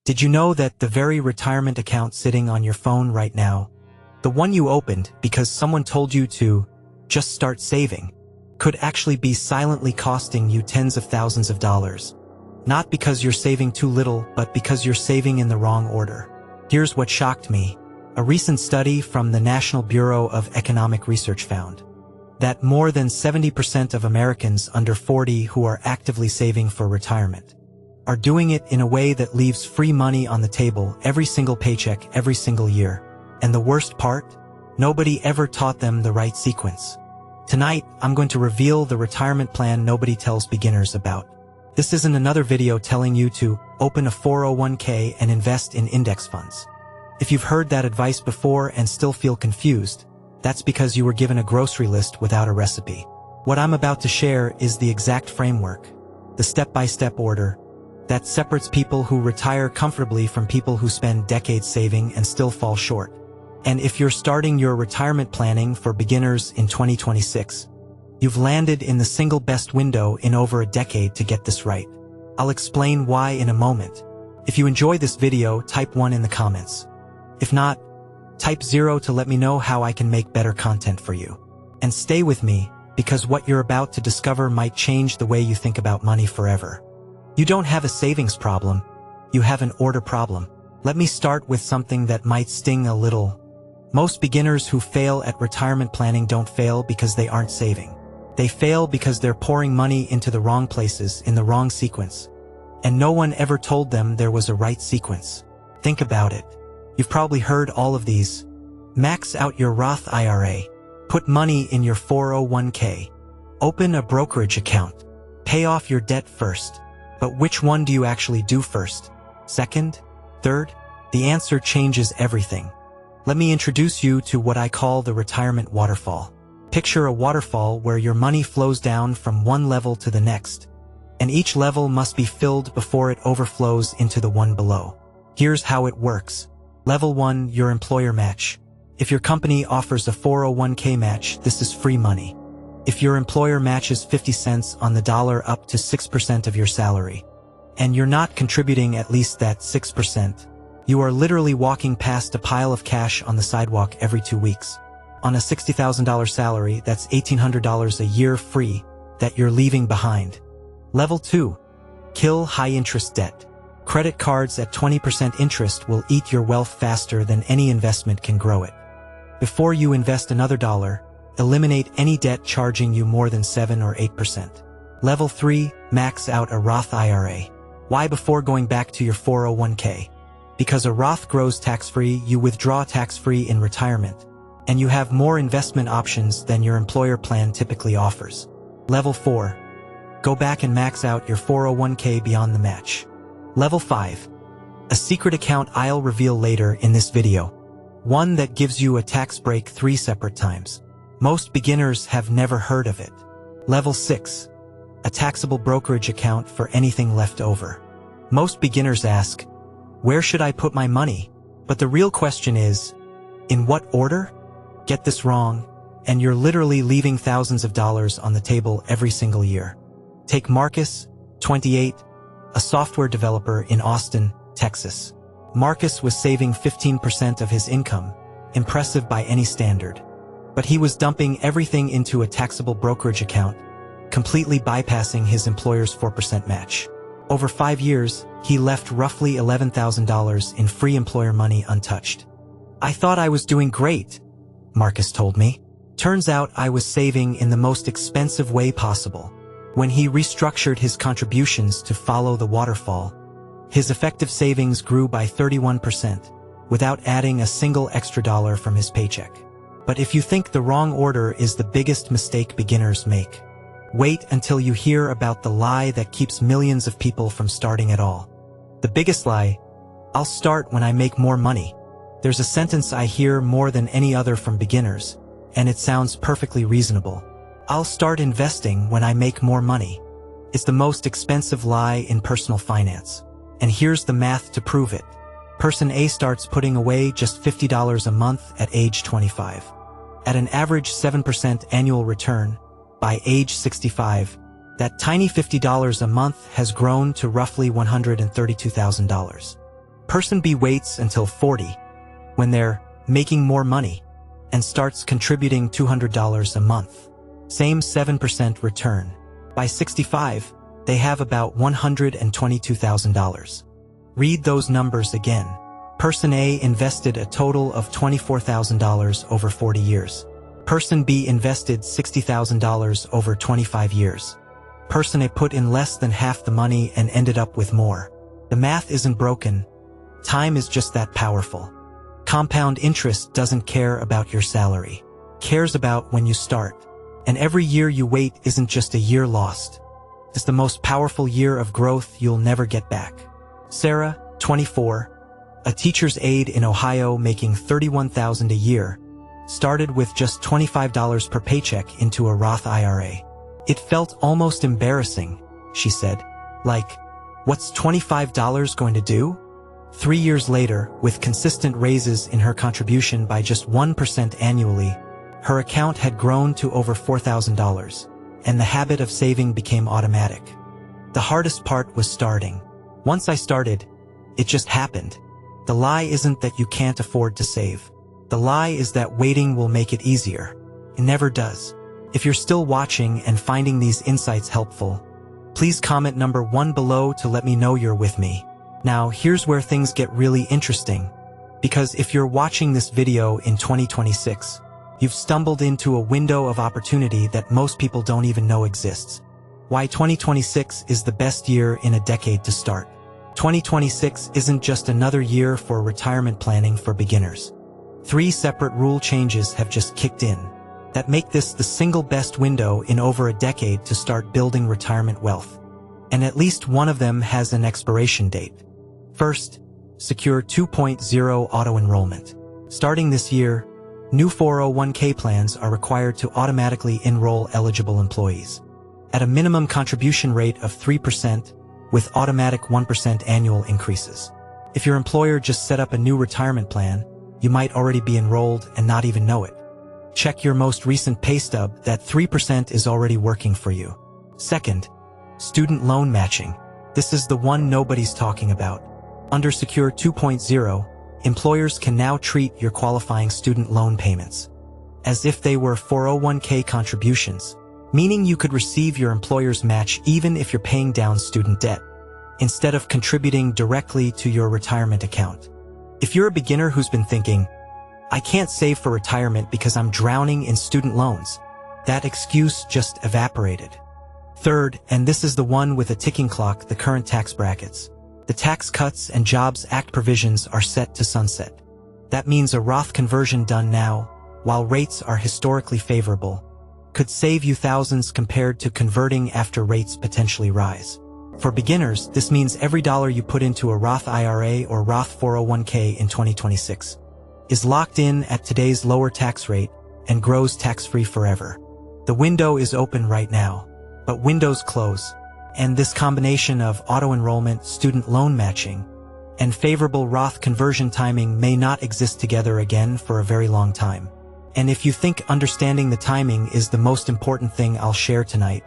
Did you know that the very retirement account sitting on your phone right now, the one you opened because someone told you to just start saving, could actually be silently costing you tens of thousands of dollars? Not because you're saving too little, but because you're saving in the wrong order. Here's what shocked me. A recent study from the National Bureau of Economic Research found that more than 70% of Americans under 40 who are actively saving for retirement are doing it in a way that leaves free money on the table every single paycheck every single year. And the worst part? Nobody ever taught them the right sequence. Tonight, I'm going to reveal the retirement plan nobody tells beginners about. This isn't another video telling you to open a 401k and invest in index funds. If you've heard that advice before and still feel confused, that's because you were given a grocery list without a recipe. What I'm about to share is the exact framework, the step-by-step order, that separates people who retire comfortably from people who spend decades saving and still fall short. And if you're starting your retirement planning for beginners in 2026, you've landed in the single best window in over a decade to get this right. I'll explain why in a moment. If you enjoy this video, type 1 in the comments. If not, type 0 to let me know how I can make better content for you. And stay with me, because what you're about to discover might change the way you think about money forever. You don't have a savings problem, you have an order problem. Let me start with something that might sting a little. Most beginners who fail at retirement planning don't fail because they aren't saving. They fail because they're pouring money into the wrong places in the wrong sequence. And no one ever told them there was a right sequence. Think about it. You've probably heard all of these. Max out your Roth IRA. Put money in your 401k. Open a brokerage account. Pay off your debt first. But which one do you actually do first? Second? Third? The answer changes everything. Let me introduce you to what I call the retirement waterfall. Picture a waterfall where your money flows down from one level to the next, and each level must be filled before it overflows into the one below. Here's how it works. Level 1, your employer match. If your company offers a 401k match, this is free money. If your employer matches 50 cents on the dollar up to 6% of your salary, and you're not contributing at least that 6%, you are literally walking past a pile of cash on the sidewalk every 2 weeks. On a $60,000 salary, that's $1,800 a year free that you're leaving behind. Level 2. Kill high-interest debt. Credit cards at 20% interest will eat your wealth faster than any investment can grow it. Before you invest another dollar, eliminate any debt charging you more than 7 or 8%. Level 3. Max out a Roth IRA. Why before going back to your 401k? Because a Roth grows tax-free, you withdraw tax-free in retirement, and you have more investment options than your employer plan typically offers. Level 4. Go back and max out your 401k beyond the match. Level 5. A secret account I'll reveal later in this video. One that gives you a tax break 3 separate times. Most beginners have never heard of it. Level 6. A taxable brokerage account for anything left over. Most beginners ask, where should I put my money? But the real question is, in what order? Get this wrong, and you're literally leaving thousands of dollars on the table every single year. Take Marcus, 28, a software developer in Austin, Texas. Marcus was saving 15% of his income, impressive by any standard. But he was dumping everything into a taxable brokerage account, completely bypassing his employer's 4% match. Over 5 years, he left roughly $11,000 in free employer money untouched. I thought I was doing great, Marcus told me. Turns out I was saving in the most expensive way possible. When he restructured his contributions to follow the waterfall, his effective savings grew by 31%, without adding a single extra dollar from his paycheck. But if you think the wrong order is the biggest mistake beginners make, wait until you hear about the lie that keeps millions of people from starting at all. The biggest lie: I'll start when I make more money. There's a sentence I hear more than any other from beginners, and it sounds perfectly reasonable. I'll start investing when I make more money. It's the most expensive lie in personal finance. And here's the math to prove it. Person A starts putting away just $50 a month at age 25. At an average 7% annual return, by age 65, that tiny $50 a month has grown to roughly $132,000. Person B waits until 40, when they're making more money, and starts contributing $200 a month. Same 7% return. By 65, they have about $122,000. Read those numbers again. Person A invested a total of $24,000 over 40 years. Person B invested $60,000 over 25 years. Person A put in less than half the money and ended up with more. The math isn't broken. Time is just that powerful. Compound interest doesn't care about your salary. It cares about when you start. And every year you wait isn't just a year lost. It's the most powerful year of growth you'll never get back. Sarah, 24, a teacher's aide in Ohio making $31,000 a year, started with just $25 per paycheck into a Roth IRA. It felt almost embarrassing, she said. Like, what's $25 going to do? 3 years later, with consistent raises in her contribution by just 1% annually, her account had grown to over $4,000, and the habit of saving became automatic. The hardest part was starting. Once I started, it just happened. The lie isn't that you can't afford to save. The lie is that waiting will make it easier. It never does. If you're still watching and finding these insights helpful, please comment number 1 below to let me know you're with me. Now, here's where things get really interesting. Because if you're watching this video in 2026, you've stumbled into a window of opportunity that most people don't even know exists. Why 2026 is the best year in a decade to start. 2026 isn't just another year for retirement planning for beginners. 3 separate rule changes have just kicked in that make this the single best window in over a decade to start building retirement wealth. And at least one of them has an expiration date. First, Secure 2.0 Auto-Enrollment. Starting this year, new 401k plans are required to automatically enroll eligible employees at a minimum contribution rate of 3% with automatic 1% annual increases. If your employer just set up a new retirement plan, you might already be enrolled and not even know it. Check your most recent pay stub that 3% is already working for you. Second, student loan matching. This is the one nobody's talking about. Under Secure 2.0, employers can now treat your qualifying student loan payments as if they were 401k contributions, meaning you could receive your employer's match even if you're paying down student debt, instead of contributing directly to your retirement account. If you're a beginner who's been thinking, I can't save for retirement because I'm drowning in student loans, that excuse just evaporated. Third, and this is the one with a ticking clock, the current tax brackets. The Tax Cuts and Jobs Act provisions are set to sunset. That means a Roth conversion done now, while rates are historically favorable, could save you thousands compared to converting after rates potentially rise. For beginners, this means every dollar you put into a Roth IRA or Roth 401k in 2026 is locked in at today's lower tax rate and grows tax-free forever. The window is open right now, but windows close. And this combination of auto-enrollment, student loan matching, and favorable Roth conversion timing may not exist together again for a very long time. And if you think understanding the timing is the most important thing I'll share tonight,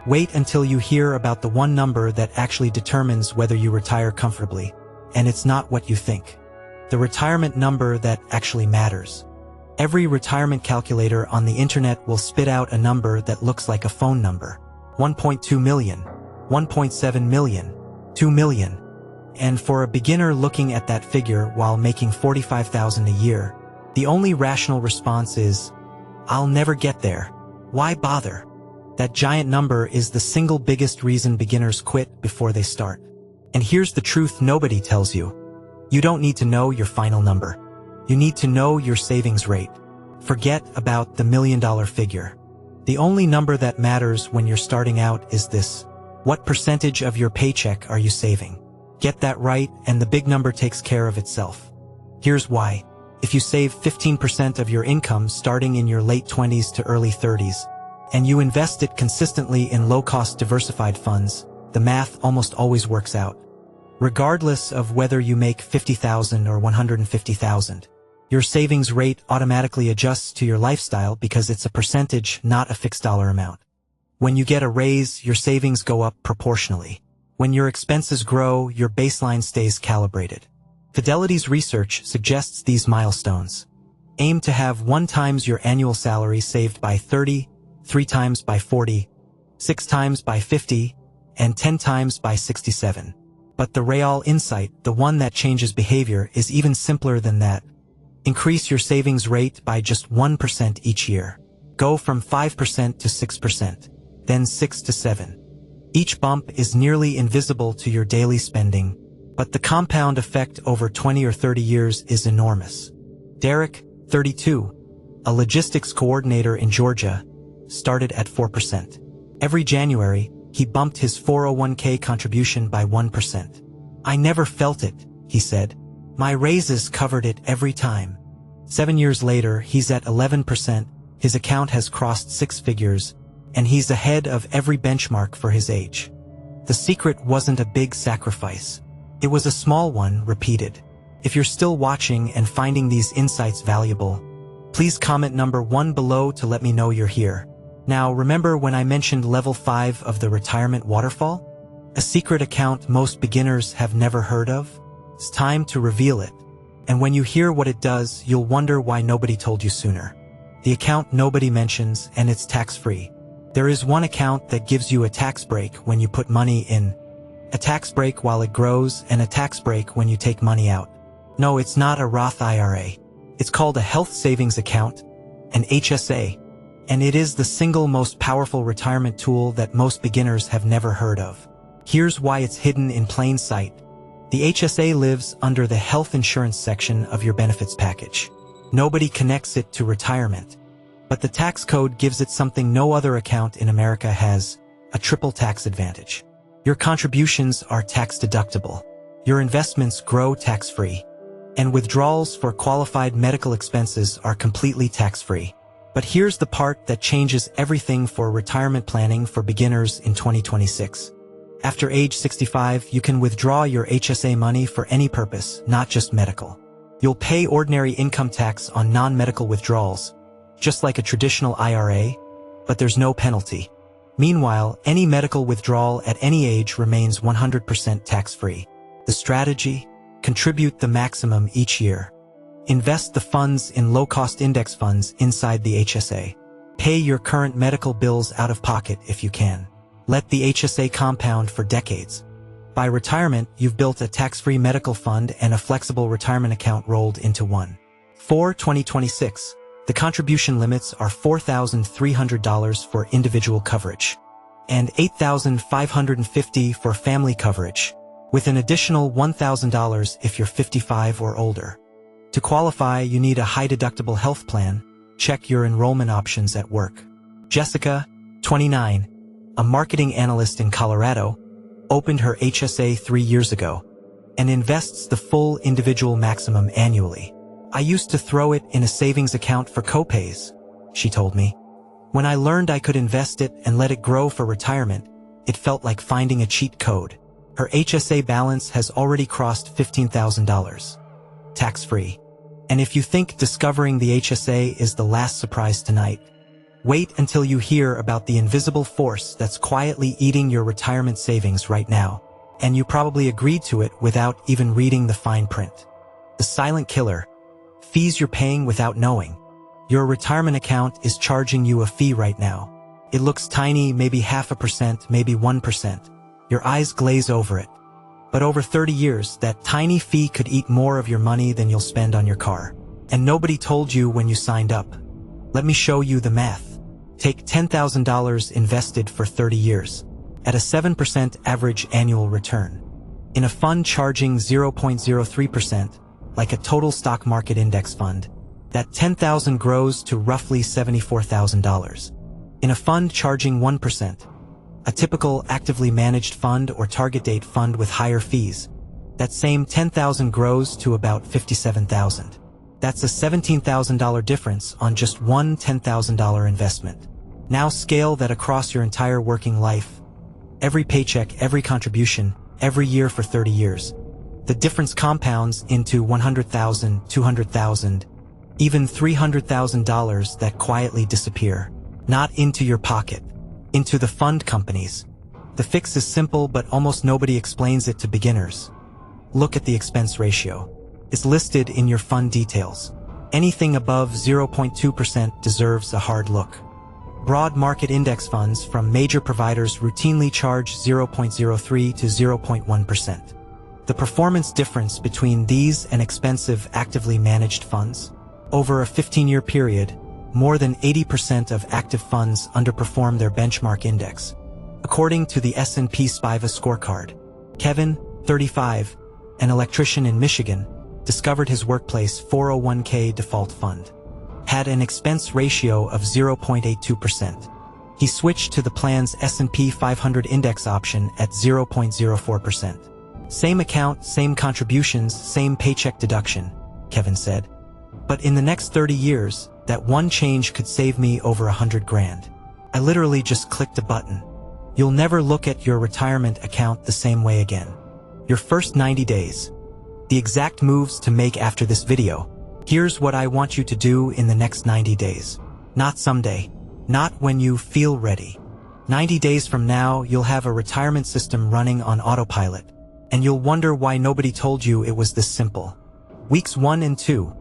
wait until you hear about the one number that actually determines whether you retire comfortably. And it's not what you think. The retirement number that actually matters. Every retirement calculator on the internet will spit out a number that looks like a phone number. 1.2 million. 1.7 million, 2 million. And for a beginner looking at that figure while making $45,000 a year, the only rational response is, I'll never get there. Why bother? That giant number is the single biggest reason beginners quit before they start. And here's the truth nobody tells you. You don't need to know your final number. You need to know your savings rate. Forget about the $1 million figure. The only number that matters when you're starting out is this. What percentage of your paycheck are you saving? Get that right, and the big number takes care of itself. Here's why. If you save 15% of your income starting in your late 20s to early 30s, and you invest it consistently in low-cost diversified funds, the math almost always works out. Regardless of whether you make $50,000 or $150,000, your savings rate automatically adjusts to your lifestyle because it's a percentage, not a fixed dollar amount. When you get a raise, your savings go up proportionally. When your expenses grow, your baseline stays calibrated. Fidelity's research suggests these milestones. Aim to have 1 times your annual salary saved by 30, 3 times by 40, 6 times by 50, and 10 times by 67. But the real insight, the one that changes behavior, is even simpler than that. Increase your savings rate by just 1% each year. Go from 5% to 6%, then 6 to 7. Each bump is nearly invisible to your daily spending, but the compound effect over 20 or 30 years is enormous. Derek, 32, a logistics coordinator in Georgia, started at 4%. Every January, he bumped his 401k contribution by 1%. I never felt it, he said. My raises covered it every time. 7 years later, he's at 11%, his account has crossed 6 figures, and he's ahead of every benchmark for his age. The secret wasn't a big sacrifice. It was a small one, repeated. If you're still watching and finding these insights valuable, please comment number 1 below to let me know you're here. Now, remember when I mentioned level 5 of the retirement waterfall? A secret account most beginners have never heard of? It's time to reveal it. And when you hear what it does, you'll wonder why nobody told you sooner. The account nobody mentions, and it's tax-free. There is one account that gives you a tax break when you put money in. A tax break while it grows, and a tax break when you take money out. No, it's not a Roth IRA. It's called a health savings account, an HSA. And it is the single most powerful retirement tool that most beginners have never heard of. Here's why it's hidden in plain sight. The HSA lives under the health insurance section of your benefits package. Nobody connects it to retirement. But the tax code gives it something no other account in America has, a triple tax advantage. Your contributions are tax deductible. Your investments grow tax-free. And withdrawals for qualified medical expenses are completely tax-free. But here's the part that changes everything for retirement planning for beginners in 2026. After age 65, you can withdraw your HSA money for any purpose, not just medical. You'll pay ordinary income tax on non-medical withdrawals, just like a traditional IRA, but there's no penalty. Meanwhile, any medical withdrawal at any age remains 100% tax-free. The strategy? Contribute the maximum each year. Invest the funds in low-cost index funds inside the HSA. Pay your current medical bills out of pocket if you can. Let the HSA compound for decades. By retirement, you've built a tax-free medical fund and a flexible retirement account rolled into one. For 2026, the contribution limits are $4,300 for individual coverage and $8,550 for family coverage, with an additional $1,000 if you're 55 or older. To qualify, you need a high-deductible health plan. Check your enrollment options at work. Jessica, 29, a marketing analyst in Colorado, opened her HSA 3 years ago and invests the full individual maximum annually. I used to throw it in a savings account for copays, she told me. When I learned I could invest it and let it grow for retirement, it felt like finding a cheat code. Her HSA balance has already crossed $15,000. Tax-free. And if you think discovering the HSA is the last surprise tonight, wait until you hear about the invisible force that's quietly eating your retirement savings right now. And you probably agreed to it without even reading the fine print. The silent killer. Fees you're paying without knowing. Your retirement account is charging you a fee right now. It looks tiny, maybe 0.5%, maybe 1%. Your eyes glaze over it. But over 30 years, that tiny fee could eat more of your money than you'll spend on your car. And nobody told you when you signed up. Let me show you the math. Take $10,000 invested for 30 years, at a 7% average annual return. In a fund charging 0.03%, like a total stock market index fund, that $10,000 grows to roughly $74,000. In a fund charging 1%, a typical actively managed fund or target date fund with higher fees, that same $10,000 grows to about $57,000. That's a $17,000 difference on just one $10,000 investment. Now scale that across your entire working life. Every paycheck, every contribution, every year for 30 years. The difference compounds into $100,000, $200,000, even $300,000 that quietly disappear. Not into your pocket, into the fund companies. The fix is simple, but almost nobody explains it to beginners. Look at the expense ratio. is listed in your fund details. Anything above 0.2% deserves a hard look. Broad market index funds from major providers routinely charge 0.03 to 0.1%. The performance difference between these and expensive actively managed funds? Over a 15-year period, more than 80% of active funds underperform their benchmark index. According to the S&P SPIVA scorecard, Kevin, 35, an electrician in Michigan, discovered his workplace 401k default fund had an expense ratio of 0.82%. He switched to the plan's S&P 500 index option at 0.04%. Same account, same contributions, same paycheck deduction, Kevin said. But in the next 30 years, that one change could save me over $100 grand. I literally just clicked a button. You'll never look at your retirement account the same way again. Your first 90 days. The exact moves to make after this video. Here's what I want you to do in the next 90 days. Not someday. Not when you feel ready. 90 days from now, you'll have a retirement system running on autopilot. And you'll wonder why nobody told you it was this simple. Weeks 1 and 2.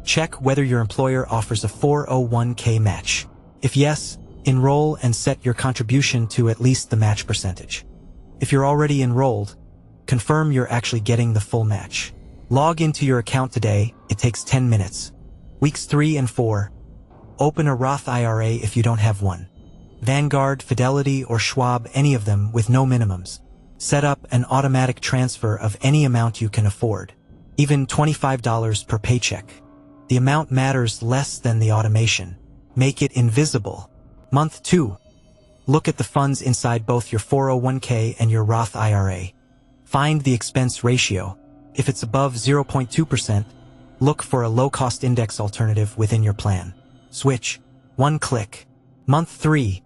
Check whether your employer offers a 401k match. If yes, enroll and set your contribution to at least the match percentage. If you're already enrolled, confirm you're actually getting the full match. Log into your account today. It takes 10 minutes. Weeks 3 and 4. Open a Roth IRA if you don't have one. Vanguard, Fidelity, or Schwab, any of them with no minimums. Set up an automatic transfer of any amount you can afford. Even $25 per paycheck. The amount matters less than the automation. Make it invisible. Month 2. Look at the funds inside both your 401k and your Roth IRA. Find the expense ratio. If it's above 0.2%, look for a low-cost index alternative within your plan. Switch. One click. Month 3.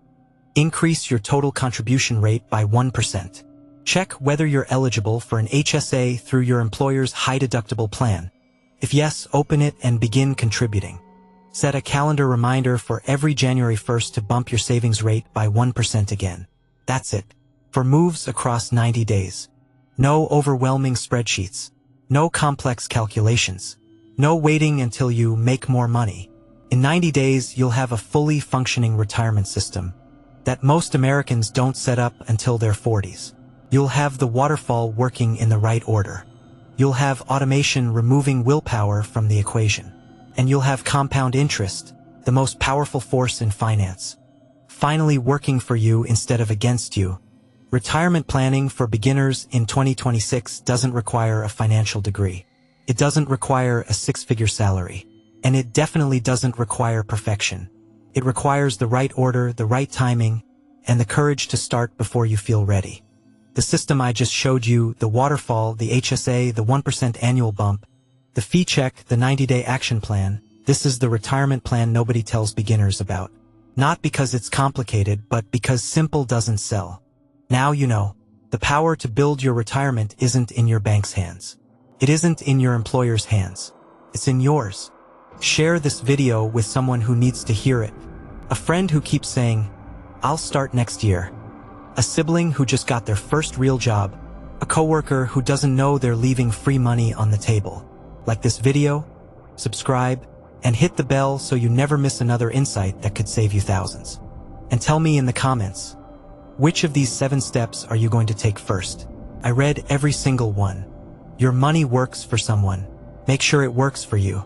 Increase your total contribution rate by 1%. Check whether you're eligible for an HSA through your employer's high-deductible plan. If yes, open it and begin contributing. Set a calendar reminder for every January 1st to bump your savings rate by 1% again. That's it. For moves across 90 days. No overwhelming spreadsheets. No complex calculations. No waiting until you make more money. In 90 days, you'll have a fully functioning retirement system that most Americans don't set up until their 40s. You'll have the waterfall working in the right order. You'll have automation removing willpower from the equation. And you'll have compound interest, the most powerful force in finance, finally working for you instead of against you. Retirement planning for beginners in 2026 doesn't require a financial degree. It doesn't require a six-figure salary. And it definitely doesn't require perfection. It requires the right order, the right timing, and the courage to start before you feel ready. The system I just showed you, the waterfall, the HSA, the 1% annual bump, the fee check, the 90-day action plan, this is the retirement plan nobody tells beginners about. Not because it's complicated, but because simple doesn't sell. Now you know, the power to build your retirement isn't in your bank's hands. It isn't in your employer's hands. It's in yours. Share this video with someone who needs to hear it. A friend who keeps saying, "I'll start next year." A sibling who just got their first real job. A coworker who doesn't know they're leaving free money on the table. Like this video, subscribe, and hit the bell so you never miss another insight that could save you thousands. And tell me in the comments, which of these 7 steps are you going to take first? I read every single one. Your money works for someone. Make sure it works for you.